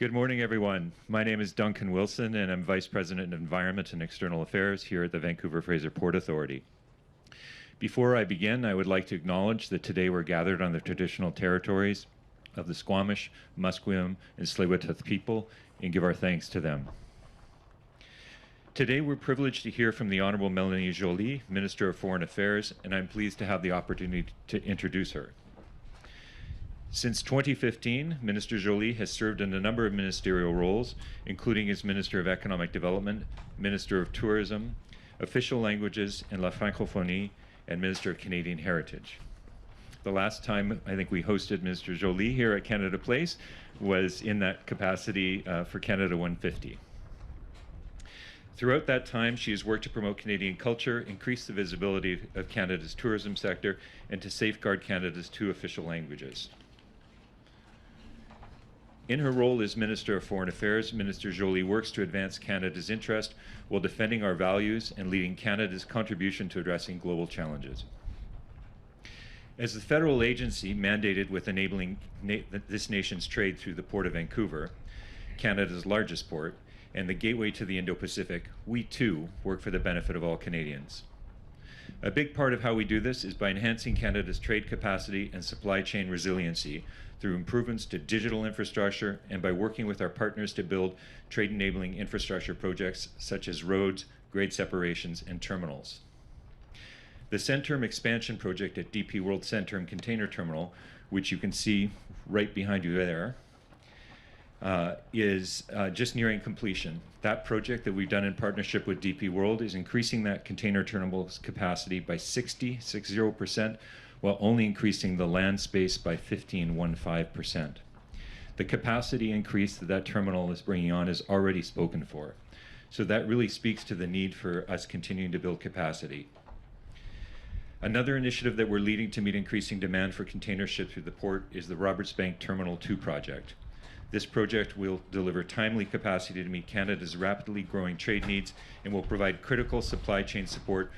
Good morning, everyone. My name is Duncan Wilson, and I'm Vice President of Environment and External Affairs here at the Vancouver-Fraser Port Authority. Before I begin, I would like to acknowledge that today we're gathered on the traditional territories of the Squamish, Musqueam, and Tsleil-Waututh people and give our thanks to them. Today we're privileged to hear from the Honourable Mélanie Joly, Minister of Foreign Affairs, and I'm pleased to have the opportunity to introduce her. Since 2015, Minister Joly has served in a number of ministerial roles, including as Minister of Economic Development, Minister of Tourism, Official Languages and La Francophonie, and Minister of Canadian Heritage. The last time I think we hosted Minister Joly here at Canada Place was in that capacity for Canada 150. Throughout that time, she has worked to promote Canadian culture, increase the visibility of Canada's tourism sector, and to safeguard Canada's two official languages. In her role as Minister of Foreign Affairs, Minister Joly works to advance Canada's interest while defending our values and leading Canada's contribution to addressing global challenges. As the federal agency mandated with enabling this nation's trade through the Port of Vancouver, Canada's largest port, and the gateway to the Indo-Pacific, we too work for the benefit of all Canadians. A big part of how we do this is by enhancing Canada's trade capacity and supply chain resiliency through improvements to digital infrastructure and by working with our partners to build trade-enabling infrastructure projects such as roads, grade separations, and terminals. The Centerm expansion project at DP World Centerm Container Terminal, which you can see right behind you there, is just nearing completion. That project that we've done in partnership with DP World is increasing that container terminal's capacity by 60%, while only increasing the land space by 15%. The capacity increase that terminal is bringing on is already spoken for. So that really speaks to the need for us continuing to build capacity. Another initiative that we're leading to meet increasing demand for container ships through the port is the Roberts Bank Terminal 2 project. This project will deliver timely capacity to meet Canada's rapidly growing trade needs and will provide critical supply chain support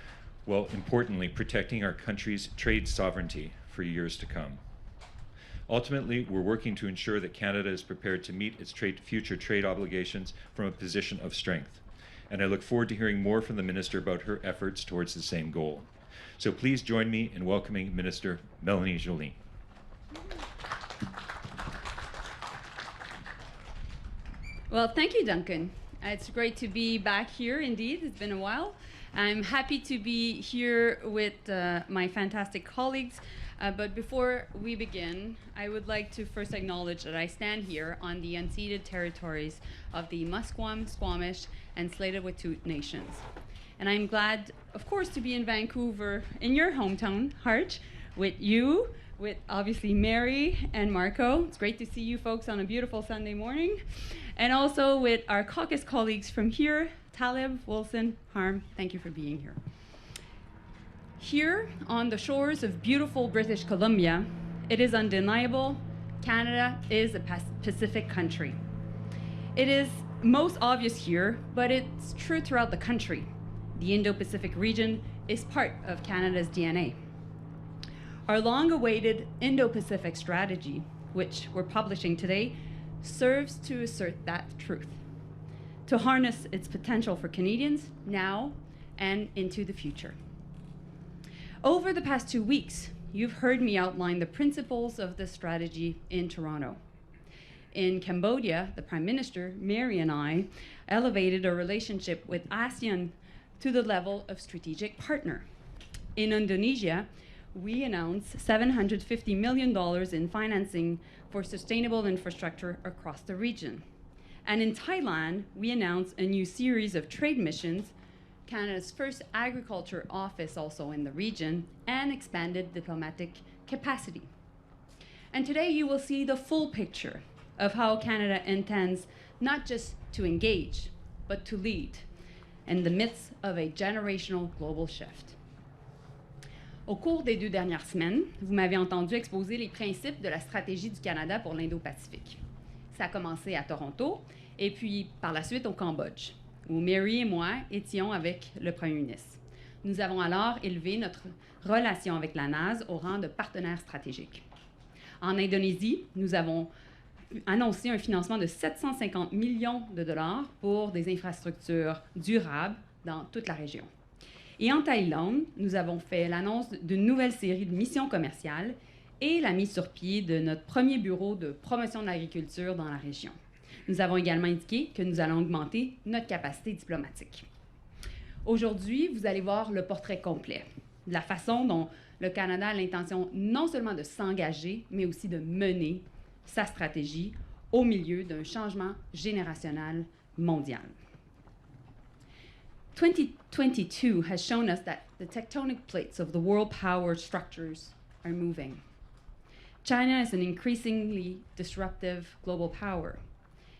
while importantly protecting our country's trade sovereignty for years to come. Ultimately, we're working to ensure that Canada is prepared to meet its future trade obligations from a position of strength. And I look forward to hearing more from the Minister about her efforts towards the same goal. So please join me in welcoming Minister Mélanie Joly. Well, thank you, Duncan. It's great to be back here, indeed. It's been a while. I'm happy to be here with my fantastic colleagues. But before we begin, I would like to first acknowledge that I stand here on the unceded territories of the Musqueam, Squamish, and Tsleil-Waututh nations. And I'm glad, of course, to be in Vancouver, in your hometown, Harj, with you, with obviously Mary and Marco. It's great to see you folks on a beautiful Sunday morning. And also with our caucus colleagues from here, Taleb, Wilson, Harm, thank you for being here. Here on the shores of beautiful British Columbia, it is undeniable Canada is a Pacific country. It is most obvious here, but it's true throughout the country. The Indo-Pacific region is part of Canada's DNA. Our long-awaited Indo-Pacific strategy, which we're publishing today, serves to assert that truth, to harness its potential for Canadians now and into the future. Over the past 2 weeks, you've heard me outline the principles of this strategy in Toronto. In Cambodia, the Prime Minister, Mary, and I elevated our relationship with ASEAN to the level of strategic partner. In Indonesia, we announced $750 million in financing for sustainable infrastructure across the region. And in Thailand, we announced a new series of trade missions, Canada's first agriculture office also in the region, and expanded diplomatic capacity. And today you will see the full picture of how Canada intends not just to engage, but to lead in the midst of a generational global shift. Au cours des 2 dernières semaines, vous m'avez entendu exposer les principes de la stratégie du Canada pour l'Indo-Pacifique. Ça a commencé à Toronto et puis par la suite au Cambodge, où Mary et moi étions avec le Premier ministre. Nous avons alors élevé notre relation avec la NAS au rang de partenaire stratégique. En Indonésie, nous avons annoncé un financement de 750 millions de dollars pour des infrastructures durables dans toute la région. Et en Thaïlande, nous avons fait l'annonce d'une nouvelle série de missions commerciales et la mise sur pied de notre premier bureau de promotion de l'agriculture dans la région. Nous avons également indiqué que nous allons augmenter notre capacité diplomatique. Aujourd'hui, vous allez voir le portrait complet de la façon dont le Canada a l'intention non seulement de s'engager, mais aussi de mener sa stratégie au milieu d'un changement générationnel mondial. 2022 has shown us that the tectonic plates of the world power structures are moving. China is an increasingly disruptive global power.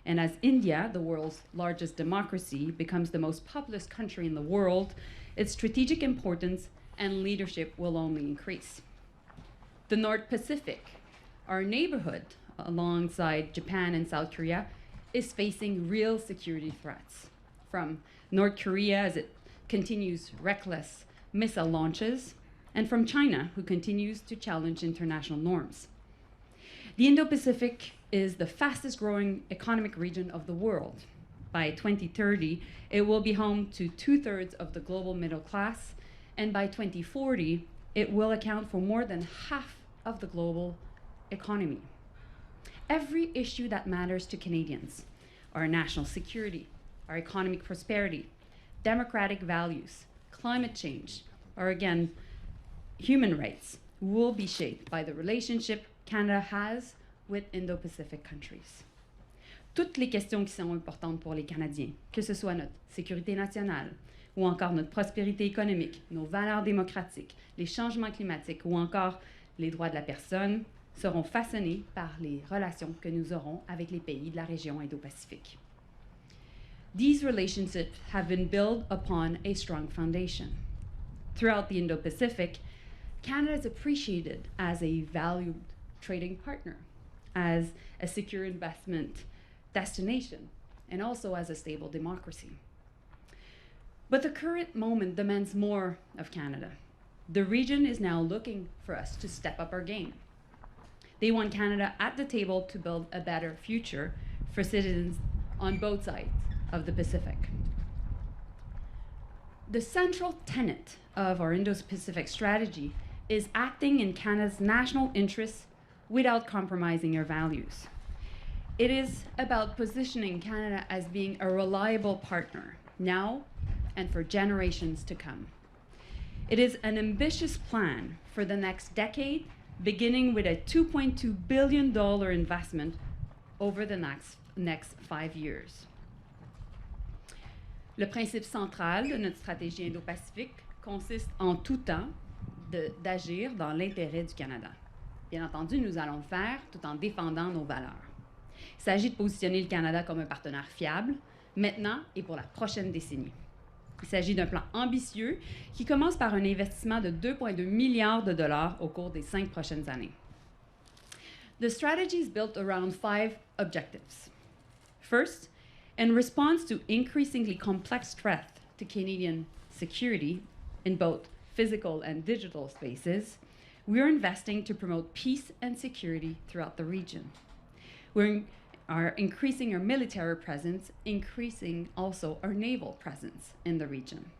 And as India, the world's largest democracy, becomes the most populous country in the world, its strategic importance and leadership will only increase. The North Pacific, our neighborhood alongside Japan and South Korea, is facing real security threats, from North Korea as it continues reckless missile launches, and from China, who continues to challenge international norms. The Indo-Pacific is the fastest growing economic region of the world. By 2030, it will be home to 2/3 of the global middle class, and by 2040, it will account for more than half of the global economy. Every issue that matters to Canadians, our national security, our economic prosperity, democratic values, climate change, or again, human rights, will be shaped by the relationship Canada has with Indo-Pacific countries. Toutes les questions qui sont importantes pour les Canadiens, que ce soit notre sécurité nationale, ou encore notre prospérité économique, nos valeurs démocratiques, les changements climatiques, ou encore les droits de la personne, seront façonnés par les relations que nous aurons avec les pays de la région Indo-Pacifique. These relationships have been built upon a strong foundation. Throughout the Indo-Pacific, Canada is appreciated as a valued trading partner, as a secure investment destination, and also as a stable democracy. But the current moment demands more of Canada. The region is now looking for us to step up our game. They want Canada at the table to build a better future for citizens on both sides of the Pacific. The central tenet of our Indo-Pacific strategy is acting in Canada's national interests without compromising our values. It is about positioning Canada as being a reliable partner now and for generations to come. It is an ambitious plan for the next decade, beginning with a $2.2 billion investment over the next 5 years. Le principe central de notre stratégie Indo-Pacifique consiste en tout temps d'agir dans l'intérêt du Canada. Bien entendu, nous allons le faire tout en défendant nos valeurs. Il s'agit de positionner le Canada comme un partenaire fiable, maintenant et pour la prochaine décennie. Il s'agit d'un plan ambitieux qui commence par un investissement de 2,2 milliards de dollars au cours des 5 prochaines années. The strategy is built around 5 objectives. First, in response to increasingly complex threats to Canadian security in both physical and digital spaces, we are investing to promote peace and security throughout the region. We are increasing our military presence, increasing also our naval presence in the region.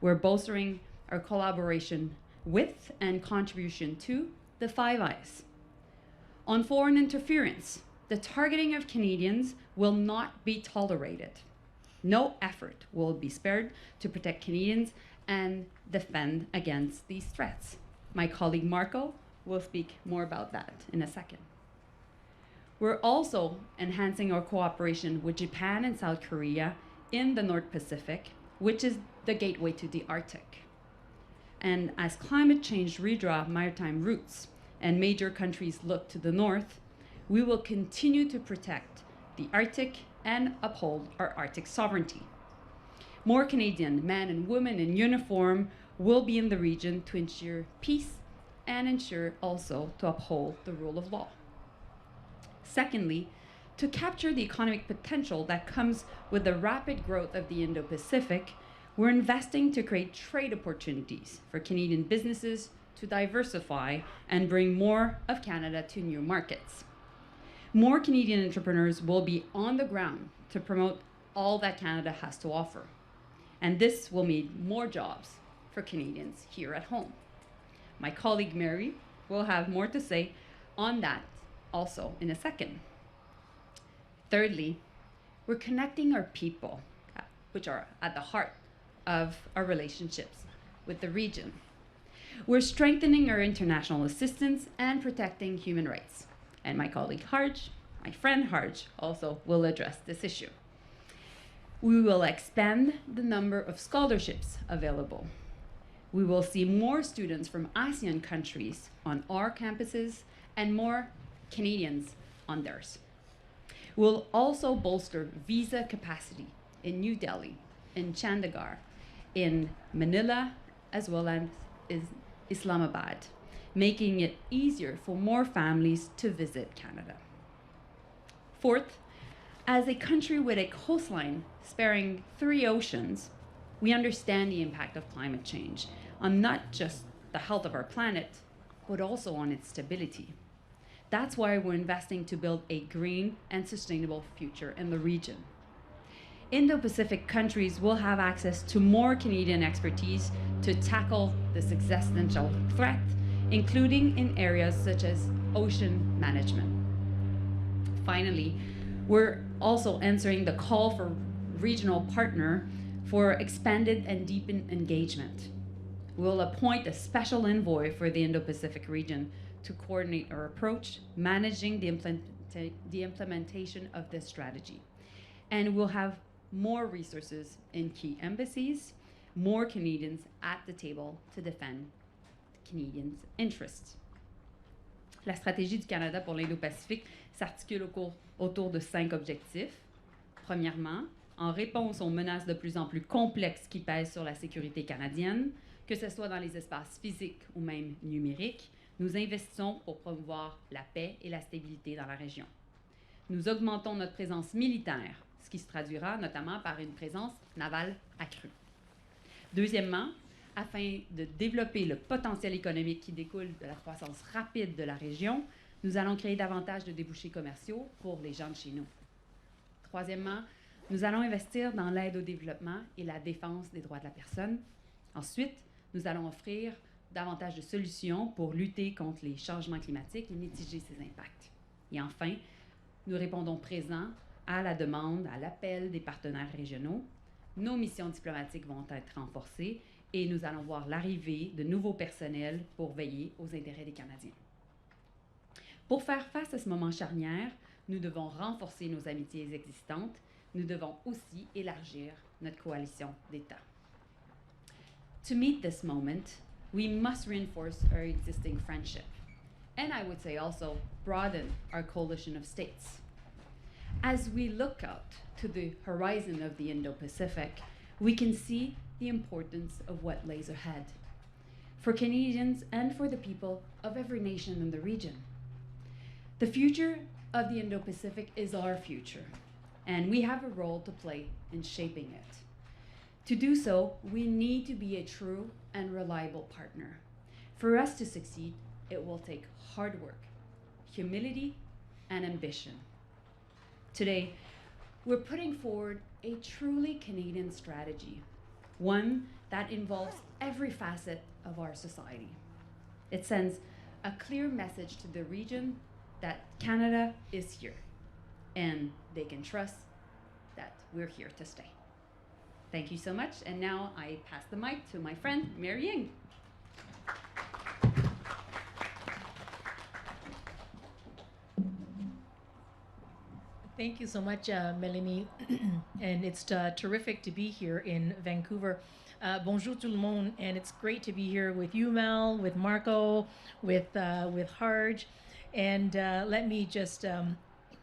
We're bolstering our collaboration with and contribution to the Five Eyes. On foreign interference, the targeting of Canadians will not be tolerated. No effort will be spared to protect Canadians and defend against these threats. My colleague Marco will speak more about that in a second. We're also enhancing our cooperation with Japan and South Korea in the North Pacific, which is the gateway to the Arctic. And as climate change redraw maritime routes and major countries look to the north, we will continue to protect the Arctic and uphold our Arctic sovereignty. More Canadian men and women in uniform will be in the region to ensure peace and ensure also to uphold the rule of law. Secondly, to capture the economic potential that comes with the rapid growth of the Indo-Pacific, we're investing to create trade opportunities for Canadian businesses to diversify and bring more of Canada to new markets. More Canadian entrepreneurs will be on the ground to promote all that Canada has to offer. And this will mean more jobs for Canadians here at home. My colleague Mary will have more to say on that also in a second. Thirdly, we're connecting our people, which are at the heart of our relationships with the region. We're strengthening our international assistance and protecting human rights. And my colleague Harj, my friend Harj, also will address this issue. We will expand the number of scholarships available. We will see more students from ASEAN countries on our campuses and more Canadians on theirs. We'll also bolster visa capacity in New Delhi, in Chandigarh, in Manila, as well as in Islamabad, making it easier for more families to visit Canada. Fourth, as a country with a coastline sparing 3 oceans, we understand the impact of climate change on not just the health of our planet, but also on its stability. That's why we're investing to build a green and sustainable future in the region. Indo-Pacific countries will have access to more Canadian expertise to tackle this existential threat, including in areas such as ocean management. Finally, we're also answering the call for regional partner for expanded and deepened engagement. We'll appoint a special envoy for the Indo-Pacific region to coordinate our approach, managing the implementation of this strategy. And we'll have more resources in key embassies, more Canadians at the table to defend Canadians' interests. La stratégie du Canada pour l'Indo-Pacifique s'articule autour de 5 objectifs. Premièrement, en réponse aux menaces de plus en plus complexes qui pèsent sur la sécurité canadienne, que ce soit dans les espaces physiques ou même numériques, nous investissons pour promouvoir la paix et la stabilité dans la région. Nous augmentons notre présence militaire, ce qui se traduira notamment par une présence navale accrue. Deuxièmement, afin de développer le potentiel économique qui découle de la croissance rapide de la région, nous allons créer davantage de débouchés commerciaux pour les gens de chez nous. Troisièmement, nous allons investir dans l'aide au développement et la défense des droits de la personne. Ensuite, nous allons offrir davantage de solutions pour lutter contre les changements climatiques et mitiger ces impacts. Et enfin, nous répondons présents à la demande, à l'appel des partenaires régionaux. Nos missions diplomatiques vont être renforcées et nous allons voir l'arrivée de nouveaux personnels pour veiller aux intérêts des Canadiens. Pour faire face à ce moment charnière, nous devons renforcer nos amitiés existantes. Nous devons aussi élargir notre coalition d'États. To meet this moment, we must reinforce our existing friendship, and I would say also broaden our coalition of states. As we look out to the horizon of the Indo-Pacific, we can see the importance of what lays ahead for Canadians and for the people of every nation in the region. The future of the Indo-Pacific is our future, and we have a role to play in shaping it. To do so, we need to be a true and reliable partner. For us to succeed, it will take hard work, humility, and ambition. Today, we're putting forward a truly Canadian strategy, one that involves every facet of our society. It sends a clear message to the region that Canada is here, and they can trust that we're here to stay. Thank you so much, and now I pass the mic to my friend, Mary Ying. Thank you so much, Mélanie, and it's terrific to be here in Vancouver. Bonjour tout le monde, and it's great to be here with you, Mel, with Marco, with Harj, and let me just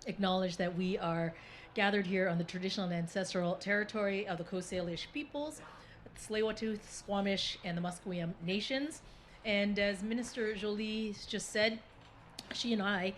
acknowledge that we are gathered here on the traditional and ancestral territory of the Coast Salish peoples, the Tsleil-Waututh, Squamish, and the Musqueam nations. And as Minister Joly just said, she and I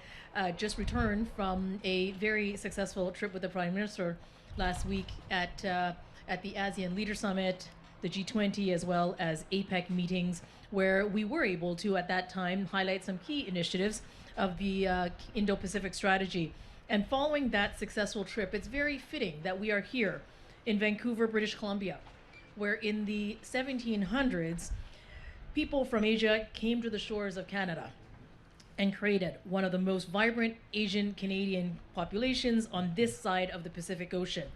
just returned from a very successful trip with the Prime Minister last week at the ASEAN Leader Summit, the G20, as well as APEC meetings, where we were able to, at that time, highlight some key initiatives of the Indo-Pacific strategy. And following that successful trip, it's very fitting that we are here in Vancouver, British Columbia, where in the 1700s, people from Asia came to the shores of Canada and created one of the most vibrant Asian Canadian populations on this side of the Pacific Ocean.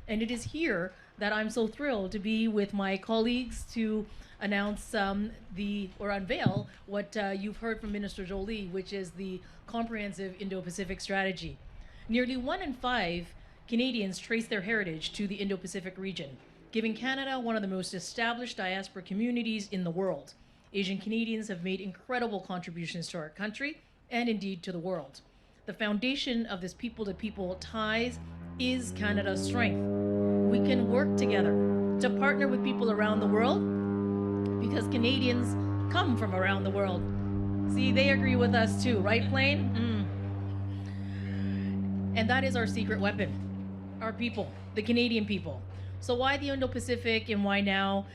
And it is here that I'm so thrilled to be with my colleagues to announce or unveil what you've heard from Minister Joly, which is the comprehensive Indo-Pacific strategy. Nearly 1 in 5 Canadians trace their heritage to the Indo-Pacific region, giving Canada one of the most established diaspora communities in the world. Asian Canadians have made incredible contributions to our country and indeed to the world. The foundation of this people-to-people ties is Canada's strength. We can work together to partner with people around the world because Canadians come from around the world. See, they agree with us too, right, Plain? And that is our secret weapon, our people, the Canadian people. So why the Indo-Pacific and why now?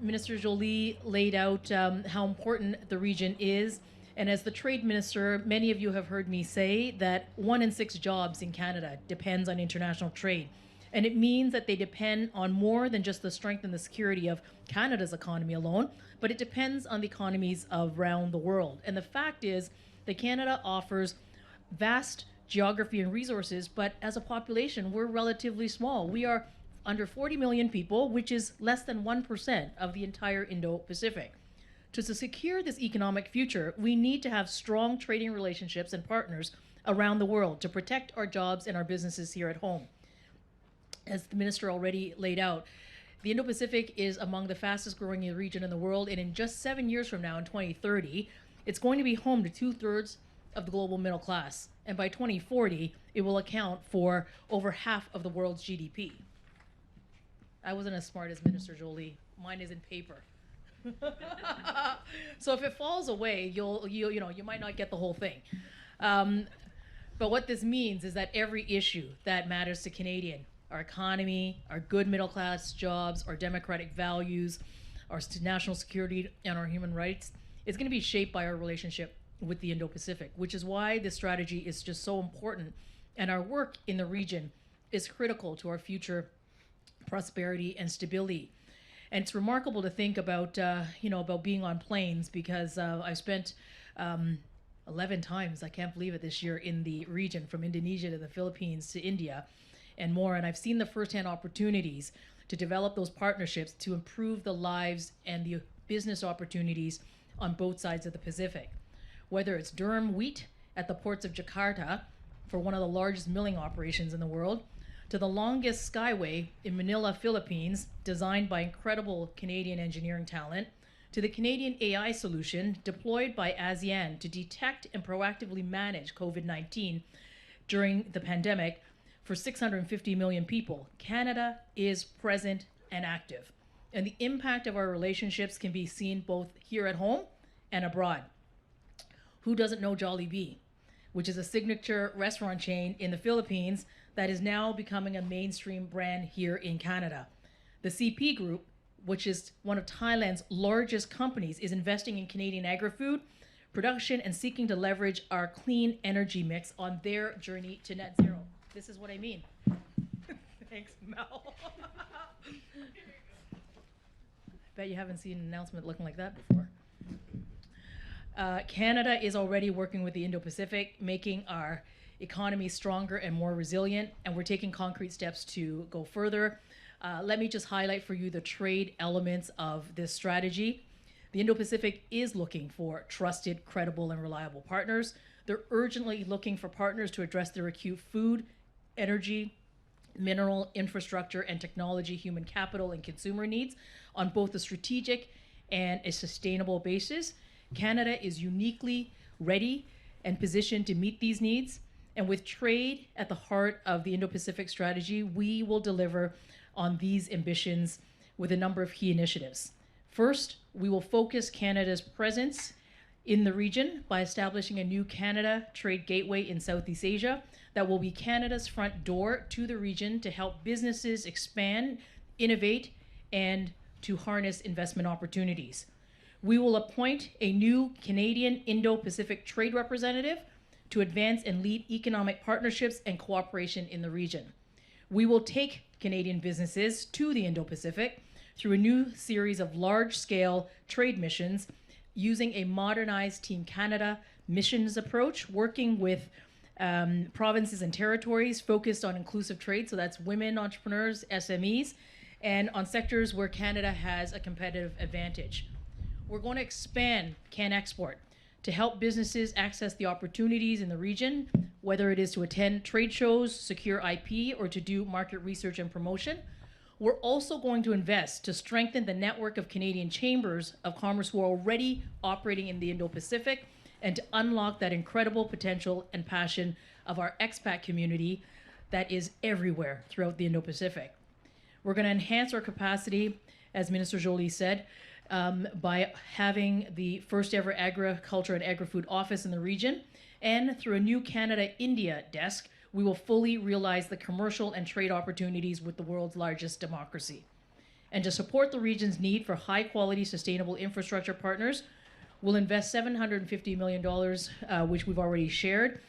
Minister Joly laid out how important the region is. And as the trade minister, many of you have heard me say that 1 in 6 jobs in Canada depends on international trade. And it means that they depend on more than just the strength and the security of Canada's economy alone, but it depends on the economies around the world. And the fact is that Canada offers vast geography and resources, but as a population, we're relatively small. We are under 40 million people, which is less than 1% of the entire Indo-Pacific. To secure this economic future, we need to have strong trading relationships and partners around the world to protect our jobs and our businesses here at home. As the minister already laid out, the Indo-Pacific is among the fastest growing region in the world, and in just 7 years from now, in 2030, it's going to be home to 2/3 of the global middle class. And by 2040, it will account for over half of the world's GDP. I wasn't as smart as Minister Joly. Mine is in paper. So if it falls away, you might not get the whole thing. But what this means is that every issue that matters to Canadian, our economy, our good middle class jobs, our democratic values, our national security, and our human rights, is going to be shaped by our relationship with the Indo-Pacific, which is why this strategy is just so important. And our work in the region is critical to our future prosperity and stability. And it's remarkable to think about, about being on planes, because I've spent 11 times, I can't believe it, this year in the region, from Indonesia to the Philippines to India and more. And I've seen the firsthand opportunities to develop those partnerships to improve the lives and the business opportunities on both sides of the Pacific. Whether it's durum wheat at the ports of Jakarta for one of the largest milling operations in the world, to the longest skyway in Manila, Philippines, designed by incredible Canadian engineering talent, to the Canadian AI solution deployed by ASEAN to detect and proactively manage COVID-19 during the pandemic for 650 million people. Canada is present and active. And the impact of our relationships can be seen both here at home and abroad. Who doesn't know Jollibee, which is a signature restaurant chain in the Philippines that is now becoming a mainstream brand here in Canada? The CP Group, which is one of Thailand's largest companies, is investing in Canadian agri-food production and seeking to leverage our clean energy mix on their journey to net zero. This is what I mean. Thanks, Mel. Bet you haven't seen an announcement looking like that before. Canada is already working with the Indo-Pacific, making our economy stronger and more resilient, and we're taking concrete steps to go further. Let me just highlight for you the trade elements of this strategy. The Indo-Pacific is looking for trusted, credible, and reliable partners. They're urgently looking for partners to address their acute food, energy, mineral, infrastructure, and technology, human capital, and consumer needs on both a strategic and a sustainable basis. Canada is uniquely ready and positioned to meet these needs. And with trade at the heart of the Indo-Pacific strategy, we will deliver on these ambitions with a number of key initiatives. First, we will focus Canada's presence in the region by establishing a new Canada Trade Gateway in Southeast Asia that will be Canada's front door to the region to help businesses expand, innovate, and to harness investment opportunities. We will appoint a new Canadian Indo-Pacific trade representative to advance and lead economic partnerships and cooperation in the region. We will take Canadian businesses to the Indo-Pacific through a new series of large-scale trade missions using a modernized Team Canada missions approach, working with provinces and territories focused on inclusive trade, so that's women entrepreneurs, SMEs, and on sectors where Canada has a competitive advantage. We're going to expand CanExport to help businesses access the opportunities in the region, whether it is to attend trade shows, secure IP, or to do market research and promotion. We're also going to invest to strengthen the network of Canadian chambers of commerce who are already operating in the Indo-Pacific and to unlock that incredible potential and passion of our expat community that is everywhere throughout the Indo-Pacific. We're going to enhance our capacity, as Minister Joly said, by having the first ever agriculture and agri-food office in the region, and through a new Canada-India desk, we will fully realize the commercial and trade opportunities with the world's largest democracy. And to support the region's need for high-quality, sustainable infrastructure partners, we'll invest $750 million, which we've already shared,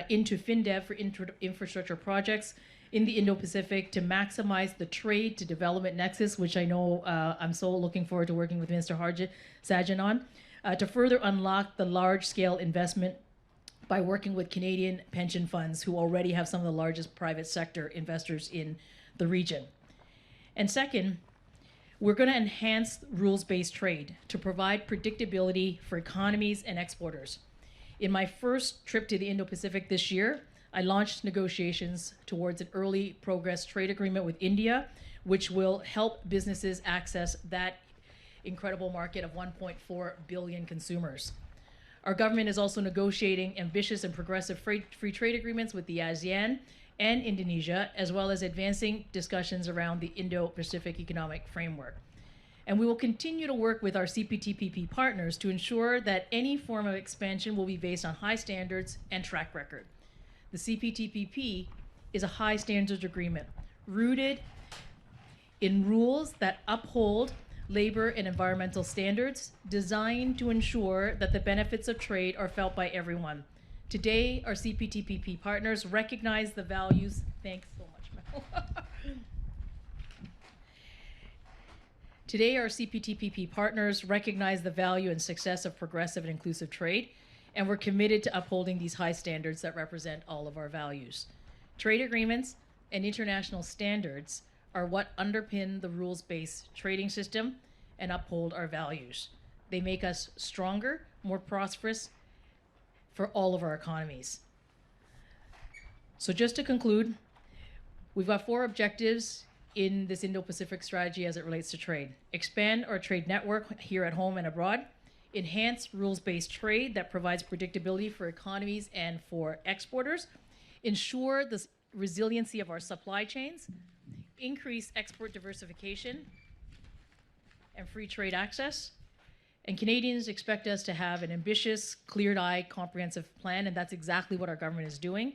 into FinDev for infrastructure projects in the Indo-Pacific to maximize the trade to development nexus, which I know I'm so looking forward to working with Minister Harjit Sajjan on, to further unlock the large-scale investment by working with Canadian pension funds who already have some of the largest private sector investors in the region. And second, we're going to enhance rules-based trade to provide predictability for economies and exporters. In my first trip to the Indo-Pacific this year, I launched negotiations towards an early progress trade agreement with India, which will help businesses access that incredible market of 1.4 billion consumers. Our government is also negotiating ambitious and progressive free trade agreements with the ASEAN and Indonesia, as well as advancing discussions around the Indo-Pacific Economic Framework. And we will continue to work with our CPTPP partners to ensure that any form of expansion will be based on high standards and track record. The CPTPP is a high standards agreement rooted in rules that uphold labor and environmental standards designed to ensure that the benefits of trade are felt by everyone. Today, our CPTPP partners recognize the values. Thanks so much, Mel. Today, our CPTPP partners recognize the value and success of progressive and inclusive trade, and we're committed to upholding these high standards that represent all of our values. Trade agreements and international standards are what underpin the rules-based trading system and uphold our values. They make us stronger, more prosperous for all of our economies. So just to conclude, we've got 4 objectives in this Indo-Pacific strategy as it relates to trade. Expand our trade network here at home and abroad. Enhance rules-based trade that provides predictability for economies and for exporters. Ensure the resiliency of our supply chains. Increase export diversification and free trade access. And Canadians expect us to have an ambitious, clear-eyed, comprehensive plan, and that's exactly what our government is doing.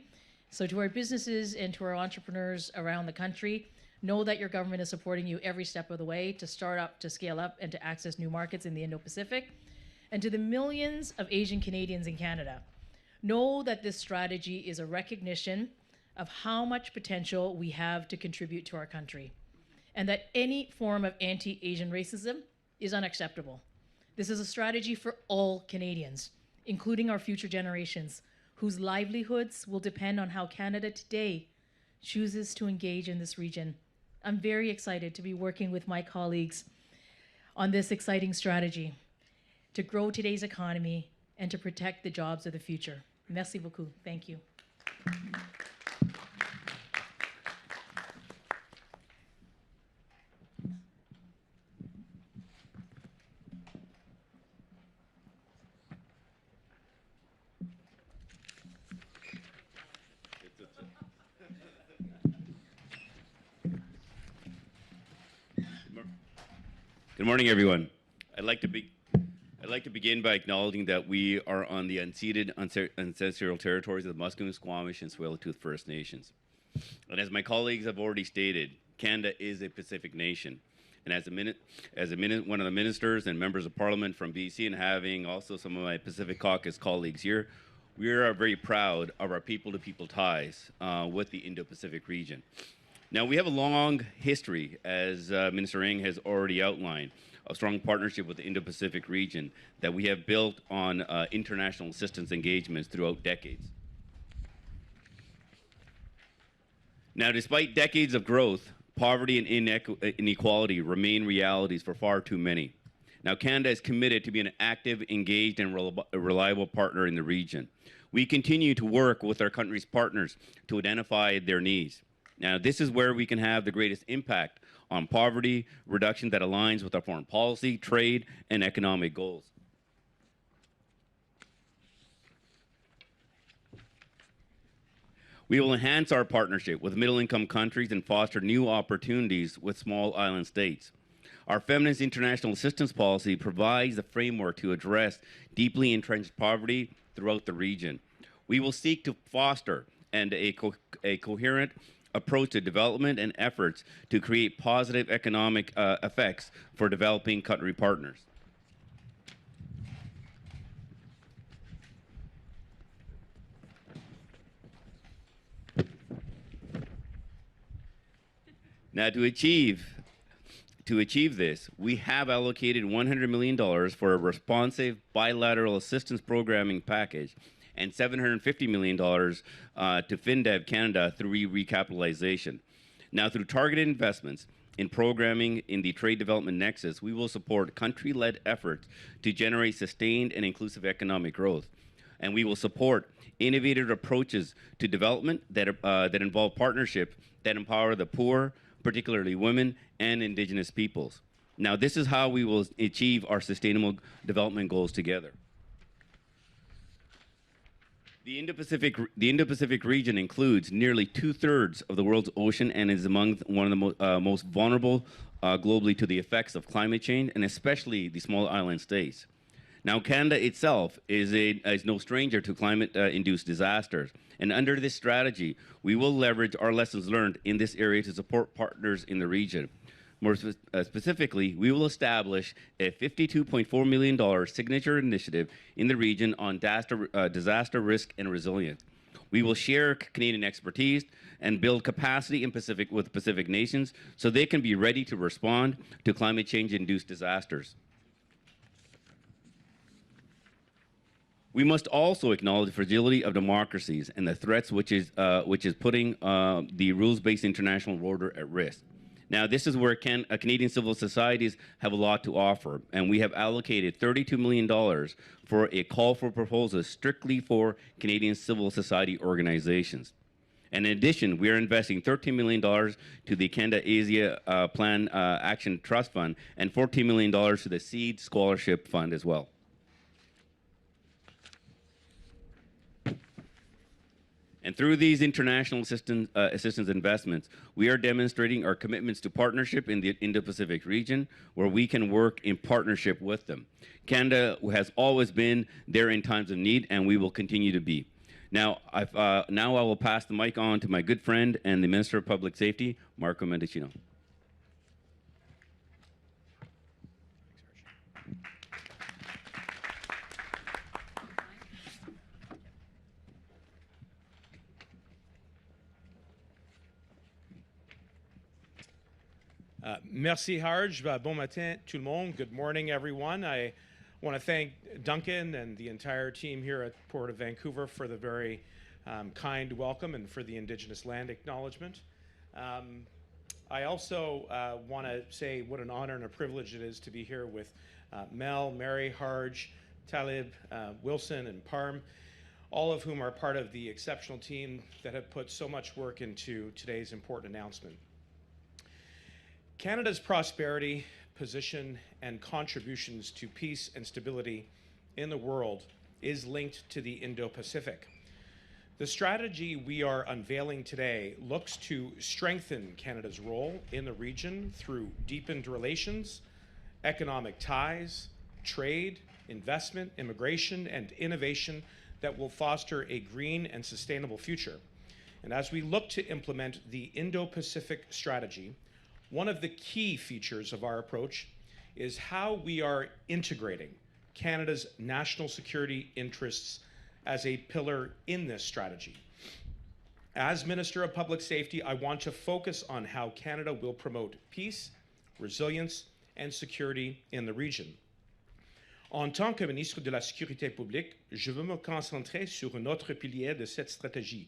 So to our businesses and to our entrepreneurs around the country, know that your government is supporting you every step of the way to start up, to scale up, and to access new markets in the Indo-Pacific. And to the millions of Asian Canadians in Canada, know that this strategy is a recognition of how much potential we have to contribute to our country, and that any form of anti-Asian racism is unacceptable. This is a strategy for all Canadians, including our future generations, whose livelihoods will depend on how Canada today chooses to engage in this region. I'm very excited to be working with my colleagues on this exciting strategy to grow today's economy and to protect the jobs of the future. Merci beaucoup. Thank you. Good morning, everyone. I'd like to begin by acknowledging that we are on the unceded ancestral territories of the Musqueam, Squamish, and Tsleil-Waututh First Nations. And as my colleagues have already stated, Canada is a Pacific nation. And one of the ministers and members of parliament from BC, and having also some of my Pacific Caucus colleagues here, we are very proud of our people-to-people ties with the Indo-Pacific region. Now, we have a long history, as Minister Ng has already outlined, a strong partnership with the Indo-Pacific region that we have built on international assistance engagements throughout decades. Now, despite decades of growth, poverty and inequality remain realities for far too many. Now, Canada is committed to being an active, engaged, and reliable partner in the region. We continue to work with our country's partners to identify their needs. Now, this is where we can have the greatest impact on poverty reduction that aligns with our foreign policy, trade, and economic goals. We will enhance our partnership with middle-income countries and foster new opportunities with small island states. Our feminist international assistance policy provides the framework to address deeply entrenched poverty throughout the region. We will seek to foster a coherent approach to development and efforts to create positive economic effects for developing country partners. Now, to achieve this, we have allocated $100 million for a responsive bilateral assistance programming package and $750 million to FinDev Canada through recapitalization. Now, through targeted investments in programming in the trade development nexus, we will support country-led efforts to generate sustained and inclusive economic growth. And we will support innovative approaches to development that involve partnership that empower the poor, particularly women and Indigenous peoples. Now, this is how we will achieve our sustainable development goals together. The Indo-Pacific region includes nearly 2/3 of the world's ocean and is among one of the most vulnerable globally to the effects of climate change, and especially the small island states. Now, Canada itself is no stranger to climate-induced disasters, and under this strategy, we will leverage our lessons learned in this area to support partners in the region. More specifically, we will establish a $52.4 million signature initiative in the region on disaster risk and resilience. We will share Canadian expertise and build capacity with Pacific nations so they can be ready to respond to climate change-induced disasters. We must also acknowledge the fragility of democracies and the threats which is putting the rules-based international order at risk. Now, this is where Canadian civil societies have a lot to offer, and we have allocated $32 million for a call for proposals strictly for Canadian civil society organizations. And in addition, we are investing $13 million to the Canada Asia Plan Action Trust Fund and $14 million to the Seed Scholarship Fund as well. And through these international assistance investments, we are demonstrating our commitments to partnership in the Indo-Pacific region, where we can work in partnership with them. Canada has always been there in times of need, and we will continue to be. Now, I will pass the mic on to my good friend and the Minister of Public Safety, Marco Mendicino. Merci, Harj. Bon matin, tout le monde. Good morning, everyone. I want to thank Duncan and the entire team here at Port of Vancouver for the very kind welcome and for the Indigenous land acknowledgement. I also want to say what an honor and a privilege it is to be here with Mel, Mary, Harj, Talib, Wilson, and Parm, all of whom are part of the exceptional team that have put so much work into today's important announcement. Canada's prosperity, position, and contributions to peace and stability in the world is linked to the Indo-Pacific. The strategy we are unveiling today looks to strengthen Canada's role in the region through deepened relations, economic ties, trade, investment, immigration, and innovation that will foster a green and sustainable future. And as we look to implement the Indo-Pacific strategy, One of the key features of our approach is how we are integrating Canada's national security interests as a pillar in this strategy. As Minister of Public Safety, I want to focus on how Canada will promote peace, resilience, and security in the region. En tant que ministre de la Sécurité publique, je veux me concentrer sur un autre pilier de cette stratégie,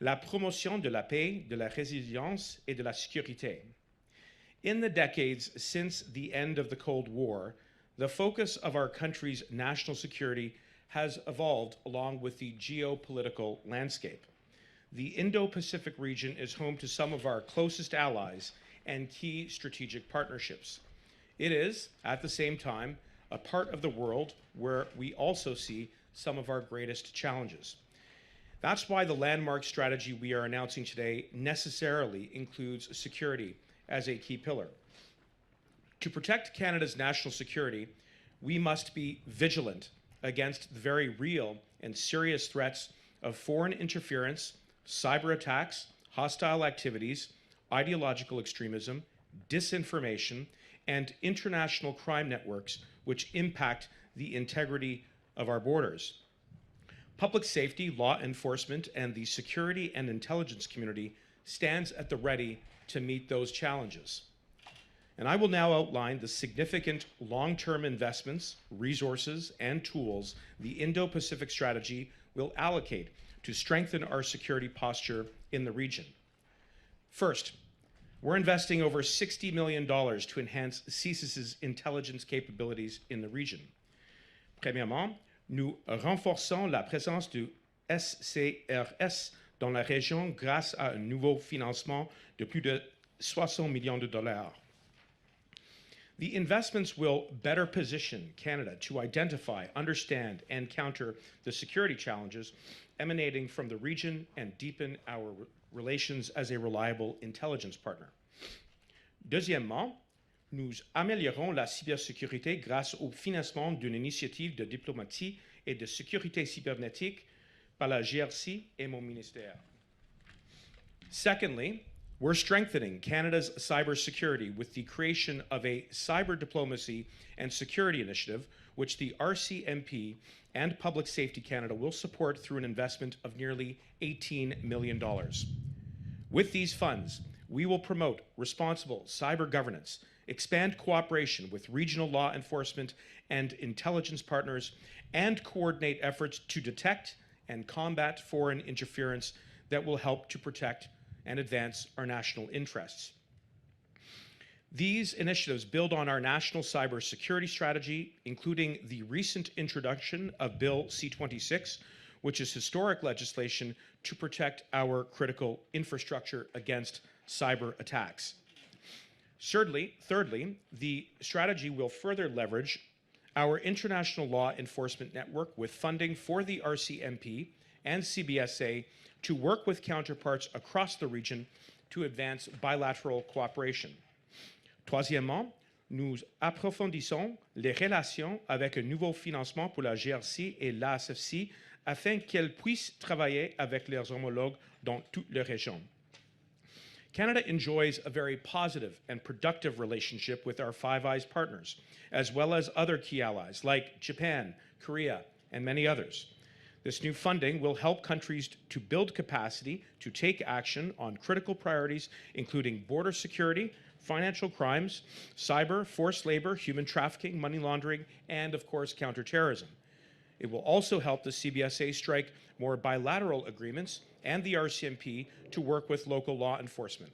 la promotion de la paix, de la résilience et de la sécurité. In the decades since the end of the Cold War, the focus of our country's national security has evolved along with the geopolitical landscape. The Indo-Pacific region is home to some of our closest allies and key strategic partnerships. It is, at the same time, a part of the world where we also see some of our greatest challenges. That's why the landmark strategy we are announcing today necessarily includes security as a key pillar. To protect Canada's national security, we must be vigilant against the very real and serious threats of foreign interference, cyber attacks, hostile activities, ideological extremism, disinformation, and international crime networks which impact the integrity of our borders. Public safety, law enforcement, and the security and intelligence community stands at the ready to meet those challenges. And I will now outline the significant long-term investments, resources, and tools the Indo-Pacific strategy will allocate to strengthen our security posture in the region. First, we're investing over $60 million to enhance CSIS's intelligence capabilities in the region. Premièrement, nous renforçons la présence du SCRS dans la région grâce à un nouveau financement de plus de 60 millions de dollars. The investments will better position Canada to identify, understand, and counter the security challenges emanating from the region and deepen our relations as a reliable intelligence partner. Deuxièmement, nous améliorons la cybersécurité grâce au financement d'une initiative de diplomatie et de sécurité cybernétique par la GRC et mon ministère. Secondly, we're strengthening Canada's cybersecurity with the creation of a cyber diplomacy and security initiative, which the RCMP and Public Safety Canada will support through an investment of nearly $18 million. With these funds, we will promote responsible cyber governance, expand cooperation with regional law enforcement and intelligence partners, and coordinate efforts to detect and combat foreign interference that will help to protect and advance our national interests. These initiatives build on our national cybersecurity strategy, including the recent introduction of Bill C-26, which is historic legislation to protect our critical infrastructure against cyber attacks. Thirdly, the strategy will further leverage our international law enforcement network with funding for the RCMP and CBSA to work with counterparts across the region to advance bilateral cooperation. Troisièmement, nous approfondissons les relations avec un nouveau financement pour la GRC et l'ASFC afin qu'elles puissent travailler avec leurs homologues dans toute la région. Canada enjoys a very positive and productive relationship with our Five Eyes partners, as well as other key allies like Japan, Korea, and many others. This new funding will help countries to build capacity to take action on critical priorities, including border security, financial crimes, cyber, forced labor, human trafficking, money laundering, and of course, counterterrorism. It will also help the CBSA strike more bilateral agreements and the RCMP to work with local law enforcement.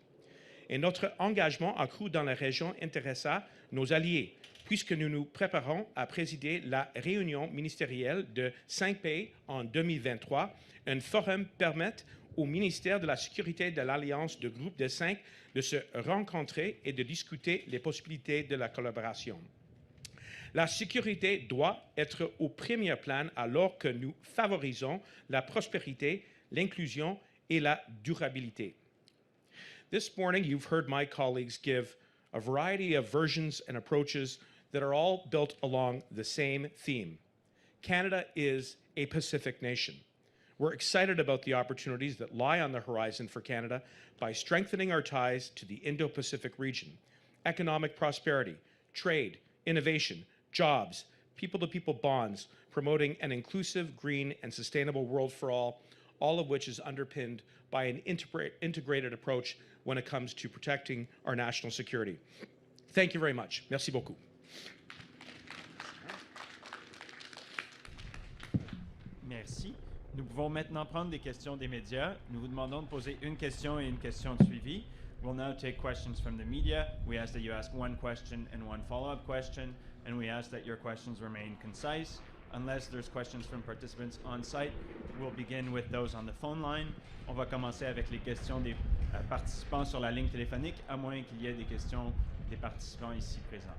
Et notre engagement accru dans la région intéressa nos alliés, puisque nous nous préparons à présider la réunion ministérielle de 5 pays en 2023. Un forum permet au ministère de la Sécurité de l'Alliance de groupe de 5 de se rencontrer et de discuter les possibilités de la collaboration. La sécurité doit être au premier plan alors que nous favorisons la prospérité, l'inclusion et la durabilité. This morning, you've heard my colleagues give a variety of versions and approaches that are all built along the same theme. Canada is a Pacific nation. We're excited about the opportunities that lie on the horizon for Canada by strengthening our ties to the Indo-Pacific region. Economic prosperity, trade, innovation, jobs, people-to-people bonds, promoting an inclusive, green, and sustainable world for all of which is underpinned by an integrated approach when it comes to protecting our national security. Thank you very much. Merci beaucoup. Merci. Nous pouvons maintenant prendre des questions des médias. Nous vous demandons de poser une question et une question de suivi. We'll now take questions from the media. We ask that you ask one question and one follow-up question, and we ask that your questions remain concise. Unless there's questions from participants on site, we'll begin with those on the phone line. On va commencer avec les questions des participants sur la ligne téléphonique, à moins qu'il y ait des questions des participants ici présents.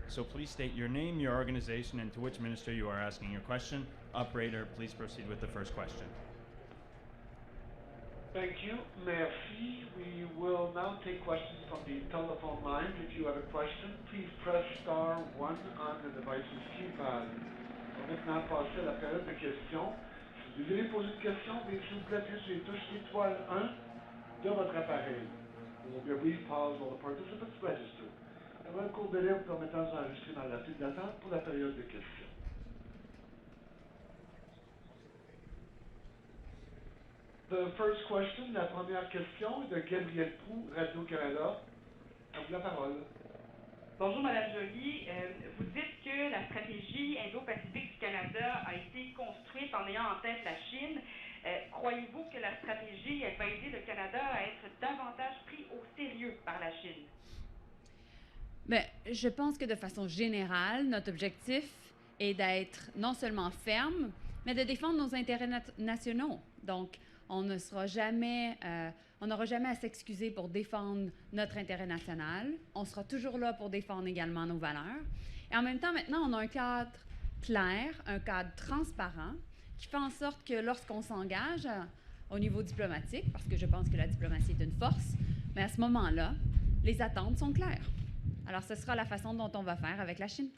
So please state your name, your organization, and to which minister you are asking your question. Operator, please proceed with the first question. Thank you. Merci. We will now take questions from the telephone line. If you have a question, please press star 1 on the device's keypad. On va maintenant passer à la période de questions. Si vous désirez poser une question, s'il vous plaît, appuyez sur les touches étoile 1 de votre appareil. There will be a brief pause while the participants register. Il y aura un court délai vous permettant d'enregistrer dans la file d'attente pour la période de questions. The first question, la première question est de Gabriel Proux, Radio-Canada. À vous la parole. Bonjour, Madame Joly. Vous dites que la stratégie Indo-Pacifique du Canada a été construite en ayant en tête la Chine. Croyez-vous que la stratégie va aider le Canada à être davantage pris au sérieux par la Chine? Bien, je pense que de façon générale, notre objectif est d'être non seulement ferme, mais de défendre nos intérêts nationaux. Donc, on n'aura jamais à s'excuser pour défendre notre intérêt national. On sera toujours là pour défendre également nos valeurs. Et en même temps, maintenant, on a un cadre clair, un cadre transparent, qui fait en sorte que lorsqu'on s'engage au niveau diplomatique, parce que je pense que la diplomatie est une force, mais à ce moment-là, les attentes sont claires. Alors, ce sera la façon dont on va faire avec la Chine.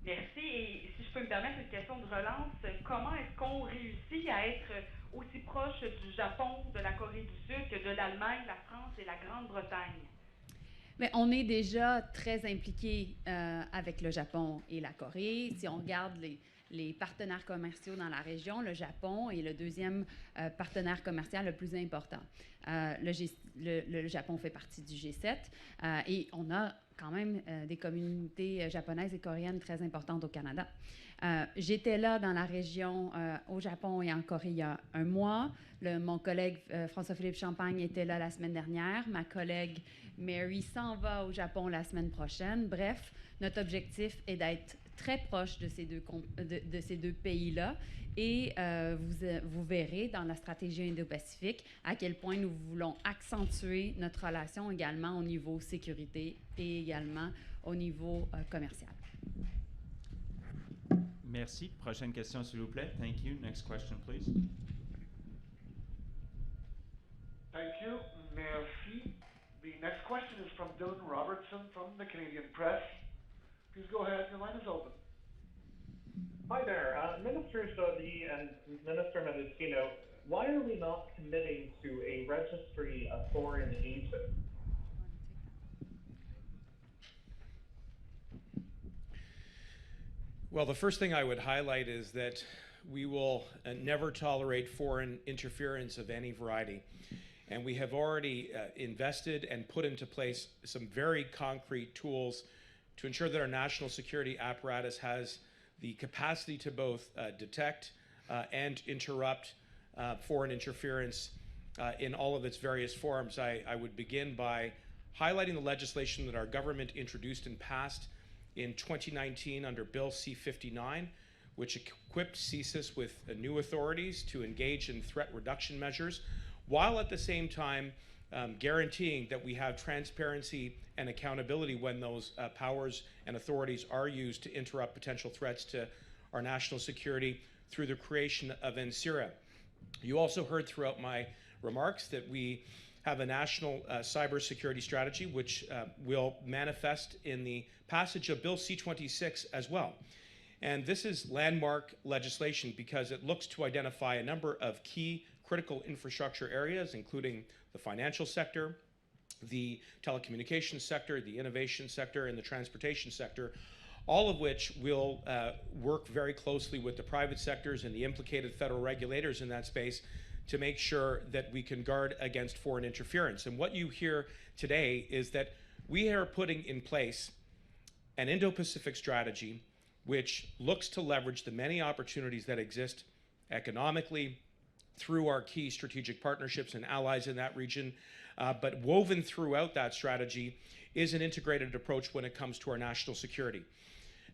Merci. Et si je peux me permettre une question de relance, comment est-ce qu'on réussit à être aussi proche du Japon, de la Corée du Sud que de l'Allemagne, la France et la Grande-Bretagne? Bien, on est déjà très impliqués avec le Japon et la Corée. Si on regarde les partenaires commerciaux dans la région, le Japon est le deuxième partenaire commercial le plus important. Le Japon fait partie du G7 et on a quand même des communautés japonaises et coréennes très importantes au Canada. J'étais là dans la région au Japon et en Corée il y a un mois. Mon collègue François-Philippe Champagne était là la semaine dernière. Ma collègue Mary s'en va au Japon la semaine prochaine. Bref, notre objectif est d'être très proche de ces deux pays-là. Et vous verrez dans la stratégie Indo-Pacifique à quel point nous voulons accentuer notre relation également au niveau sécurité et également au niveau commercial. Merci. Prochaine question, s'il vous plaît. Thank you. Next question, please. Thank you. Merci. The next question is from Dylan Robertson from the Canadian Press. Please go ahead. Your line is open. Hi there. Minister Joly and Minister Mendicino, why are we not committing to a registry of foreign agents? Well, the first thing I would highlight is that we will never tolerate foreign interference of any variety. And we have already invested and put into place some very concrete tools to ensure that our national security apparatus has the capacity to both detect and interrupt foreign interference in all of its various forms. I would begin by highlighting the legislation that our government introduced and passed in 2019 under Bill C-59, which equipped CSIS with new authorities to engage in threat reduction measures, while at the same time guaranteeing that we have transparency and accountability when those powers and authorities are used to interrupt potential threats to our national security through the creation of NSIRA. You also heard throughout my remarks that we have a national cybersecurity strategy, which will manifest in the passage of Bill C-26 as well. And this is landmark legislation because it looks to identify a number of key critical infrastructure areas, including the financial sector, the telecommunications sector, the innovation sector, and the transportation sector, all of which will work very closely with the private sectors and the implicated federal regulators in that space to make sure that we can guard against foreign interference. And what you hear today is that we are putting in place an Indo-Pacific strategy which looks to leverage the many opportunities that exist economically through our key strategic partnerships and allies in that region. But woven throughout that strategy is an integrated approach when it comes to our national security.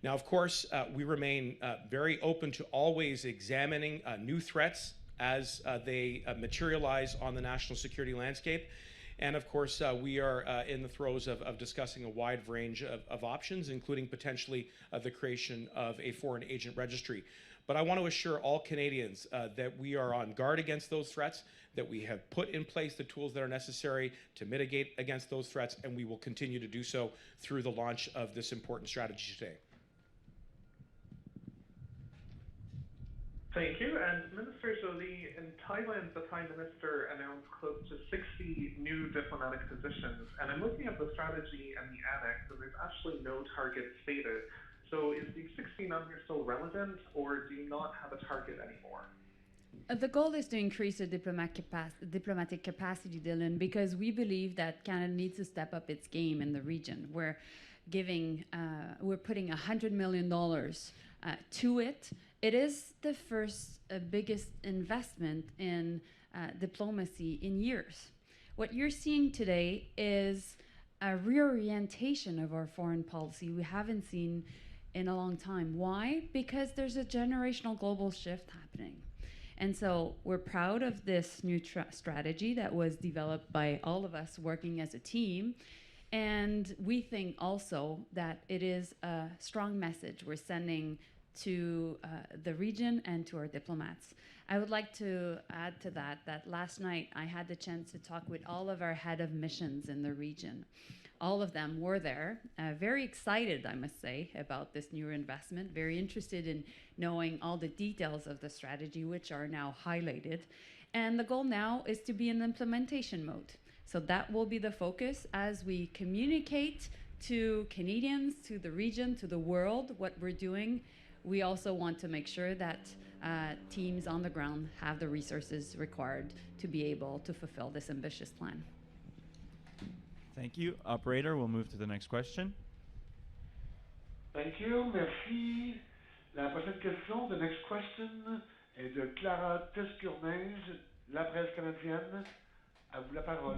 Now, of course, we remain very open to always examining new threats as they materialize on the national security landscape. And of course, we are in the throes of discussing a wide range of options, including potentially the creation of a foreign agent registry. But I want to assure all Canadians that we are on guard against those threats, that we have put in place the tools that are necessary to mitigate against those threats, and we will continue to do so through the launch of this important strategy today. Thank you. And Minister Joly, in Thailand, the Prime Minister announced close to 60 new diplomatic positions. And I'm looking at the strategy and the annex, and there's actually no target stated. So is the 60 number still relevant, or do you not have a target anymore? The goal is to increase the diplomatic capacity, Dylan, because we believe that Canada needs to step up its game in the region. We're putting $100 million to it. It is the first biggest investment in diplomacy in years. What you're seeing today is a reorientation of our foreign policy we haven't seen in a long time. Why? Because there's a generational global shift happening. And so we're proud of this new strategy that was developed by all of us working as a team. And we think also that it is a strong message we're sending to the region and to our diplomats. I would like to add to that last night I had the chance to talk with all of our head of missions in the region. All of them were there, very excited, I must say, about this new investment, very interested in knowing all the details of the strategy, which are now highlighted. And the goal now is to be in implementation mode. So that will be the focus as we communicate to Canadians, to the region, to the world, what we're doing. We also want to make sure that teams on the ground have the resources required to be able to fulfill this ambitious plan. Thank you. Operator, we'll move to the next question. Thank you. Merci. La prochaine question, the next question, est de Clara Tescurnage, La Presse canadienne. À vous la parole.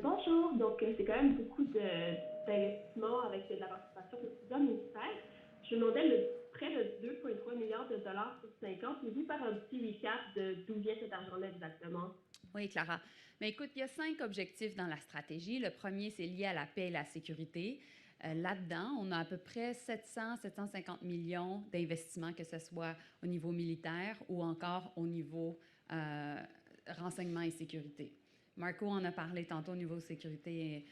Bonjour. Donc, c'est quand même beaucoup d'investissements avec de la participation de plusieurs ministères. Je me demandais près de 2,3 milliards de dollars sur 5 ans. Pouvez-vous faire un petit recap de d'où vient cet argent-là exactement? Oui, Clara. Mais écoute, il y a 5 objectifs dans la stratégie. Le premier, c'est lié à la paix et la sécurité. Là-dedans, on a à peu près 750 millions d'investissements, que ce soit au niveau militaire ou encore au niveau renseignement et sécurité. Marco en a parlé tantôt au niveau sécurité,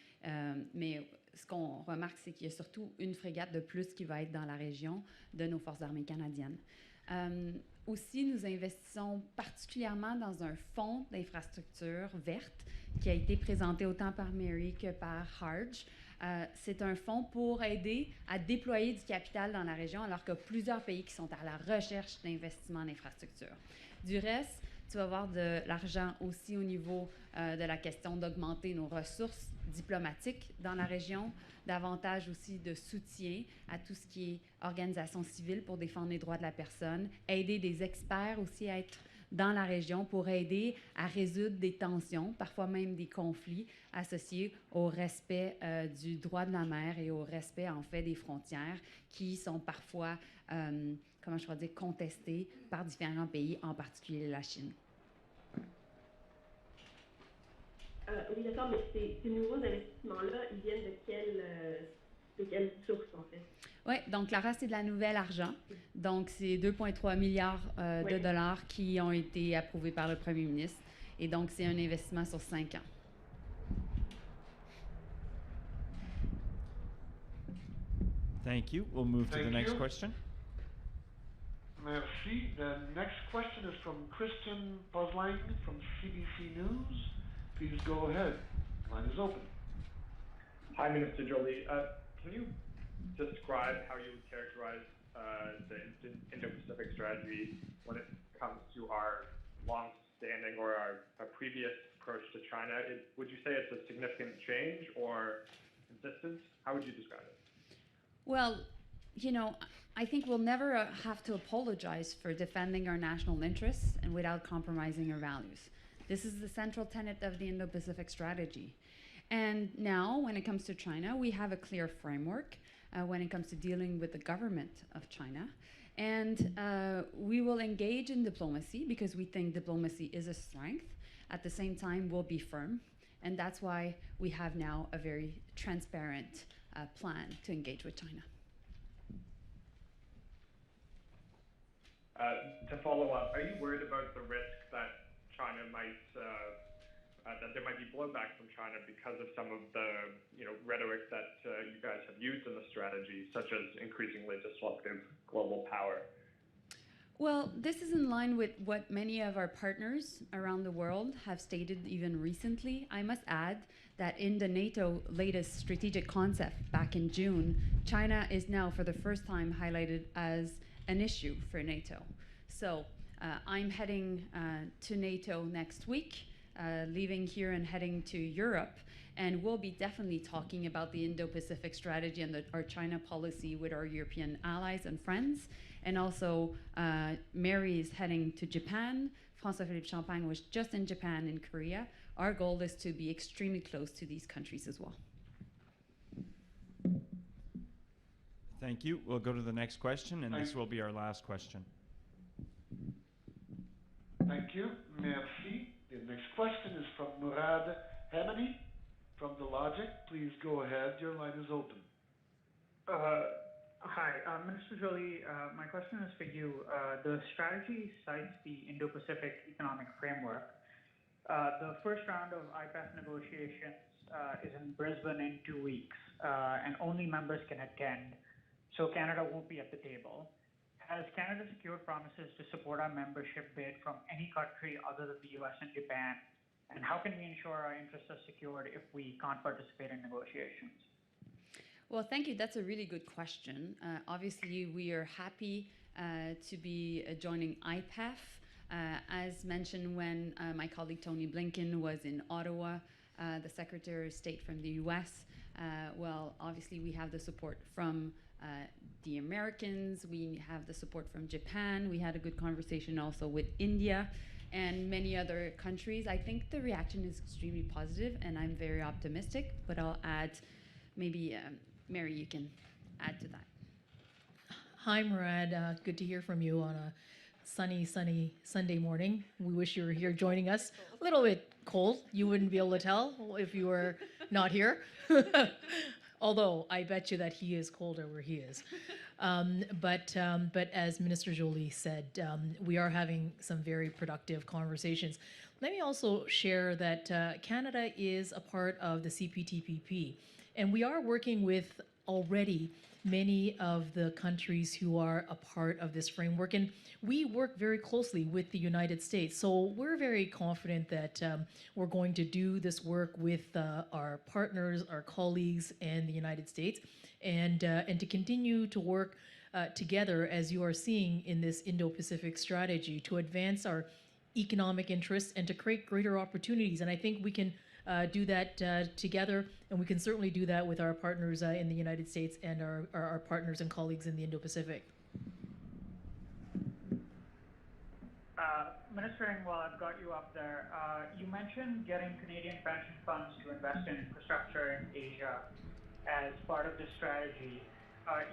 mais ce qu'on remarque, c'est qu'il y a surtout une frégate de plus qui va être dans la région de nos forces armées canadiennes. Aussi, nous investissons particulièrement dans un fonds d'infrastructure verte qui a été présenté autant par Mary que par Harj. C'est un fonds pour aider à déployer du capital dans la région, alors qu'il y a plusieurs pays qui sont à la recherche d'investissements en infrastructure. Du reste, tu vas voir de l'argent aussi au niveau de la question d'augmenter nos ressources diplomatiques dans la région, davantage aussi de soutien à tout ce qui est organisation civile pour défendre les droits de la personne, aider des experts aussi à être dans la région pour aider à résoudre des tensions, parfois même des conflits associés au respect du droit de la mer et au respect, en fait, des frontières qui sont parfois, comment je pourrais dire, contestées par différents pays, en particulier la Chine. Oui, d'accord, mais ces nouveaux investissements-là, ils viennent de quelle source, en fait? Oui, donc Clara, c'est de la nouvelle argent. Donc, c'est 2,3 milliards de dollars qui ont été approuvés par le premier ministre. Et donc, c'est un investissement sur 5 ans. Thank you. We'll move to the Thank next you. question. Merci. The next question is from Christian Poslang from CBC News. Please go ahead. Line is open. Hi, Minister Joly. Can you describe how you would characterize the Indo-Pacific strategy when it comes to our long-standing or our previous approach to China? Would you say it's a significant change or consistent? How would you describe it? Well, you know, I think we'll never have to apologize for defending our national interests and without compromising our values. This is the central tenet of the Indo-Pacific strategy. And now, when it comes to China, we have a clear framework when it comes to dealing with the government of China. And we will engage in diplomacy because we think diplomacy is a strength. At the same time, we'll be firm. And that's why we have now a very transparent plan to engage with China. To follow up, are you worried about the risk that China might, that there might be blowback from China because of some of the rhetoric that you guys have used in the strategy, such as increasingly disruptive global power? Well, this is in line with what many of our partners around the world have stated even recently. I must add that in the NATO latest strategic concept back in June, China is now for the first time highlighted as an issue for NATO. So I'm heading to NATO next week, leaving here and heading to Europe, and we'll be definitely talking about the Indo-Pacific strategy and our China policy with our European allies and friends. And also, Mary is heading to Japan. François-Philippe Champagne was just in Japan and Korea. Our goal is to be extremely close to these countries as well. Thank you. We'll go to the next question, and this will be our last question. Thank you. Merci. The next question is from Murad Hamani from The Logic. Please go ahead. Your line is open. Hi, Minister Joly, my question is for you. The strategy cites the Indo-Pacific Economic Framework. The first round of IPEF negotiations is in Brisbane in 2 weeks, and only members can attend, so Canada won't be at the table. Has Canada secured promises to support our membership bid from any country other than the US and Japan? And how can we ensure our interests are secured if we can't participate in negotiations? Well, thank you. That's a really good question. Obviously, we are happy to be joining IPEF. As mentioned when my colleague Tony Blinken was in Ottawa, the Secretary of State from the US, well, obviously we have the support from the Americans, we have the support from Japan, we had a good conversation also with India and many other countries. I think the reaction is extremely positive and I'm very optimistic, but I'll add, maybe Mary, you can add to that. Hi, Murad. Good to hear from you on a sunny Sunday morning. We wish you were here joining us. A little bit cold. You wouldn't be able to tell if you were not here. Although I bet you that he is colder where he is. But as Minister Joly said, we are having some very productive conversations. Let me also share that Canada is a part of the CPTPP, and we are working with already many of the countries who are a part of this framework, and we work very closely with the United States. So we're very confident that we're going to do this work with our partners, our colleagues, and the United States, and to continue to work together, as you are seeing in this Indo-Pacific strategy, to advance our economic interests and to create greater opportunities. And I think we can do that together, and we can certainly do that with our partners in the United States and our partners and colleagues in the Indo-Pacific. Minister, while I've got you up there, you mentioned getting Canadian pension funds to invest in infrastructure in Asia as part of this strategy.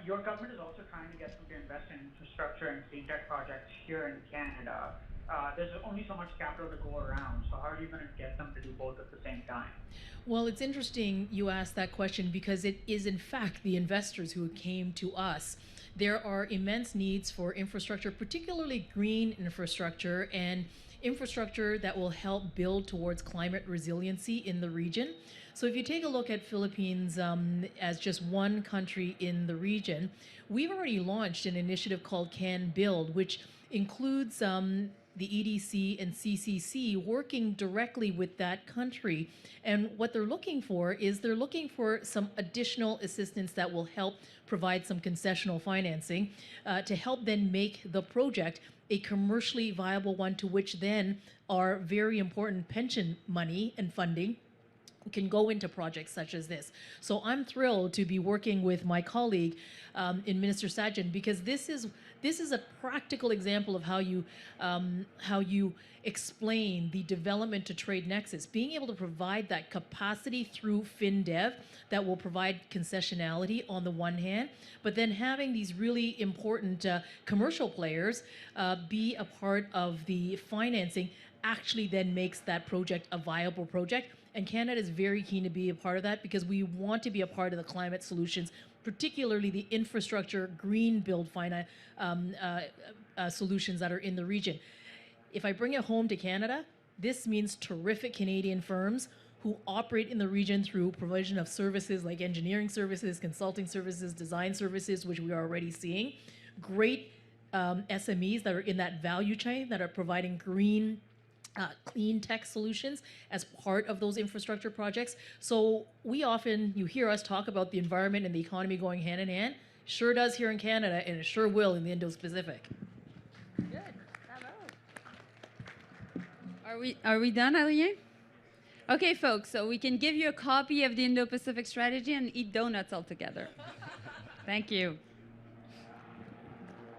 Your government is also trying to get them to invest in infrastructure and clean tech projects here in Canada. There's only so much capital to go around, so how are you going to get them to do both at the same time? Well, it's interesting you asked that question because it is in fact the investors who came to us. There are immense needs for infrastructure, particularly green infrastructure and infrastructure that will help build towards climate resiliency in the region. So if you take a look at Philippines as just one country in the region, we've already launched an initiative called Can Build, which includes the EDC and CCC working directly with that country. And what they're looking for is they're looking for some additional assistance that will help provide some concessional financing to help then make the project a commercially viable one, to which then our very important pension money and funding can go into projects such as this. So I'm thrilled to be working with my colleague in Minister Sajjan, because this is a practical example of how you explain the development to trade nexus, being able to provide that capacity through FinDev that will provide concessionality on the one hand, but then having these really important commercial players be a part of the financing actually then makes that project a viable project. And Canada is very keen to be a part of that, because we want to be a part of the climate solutions, particularly the infrastructure green build solutions that are in the region. If I bring it home to Canada, this means terrific Canadian firms who operate in the region through provision of services like engineering services, consulting services, design services, which we are already seeing. Great SMEs that are in that value chain that are providing green clean tech solutions as part of those infrastructure projects. So you hear us talk about the environment and the economy going hand in hand. Sure does here in Canada, and it sure will in the Indo-Pacific. Good. Bravo. Are we done, Alien? Okay, folks, so we can give you a copy of the Indo-Pacific strategy and eat donuts all together. Thank you.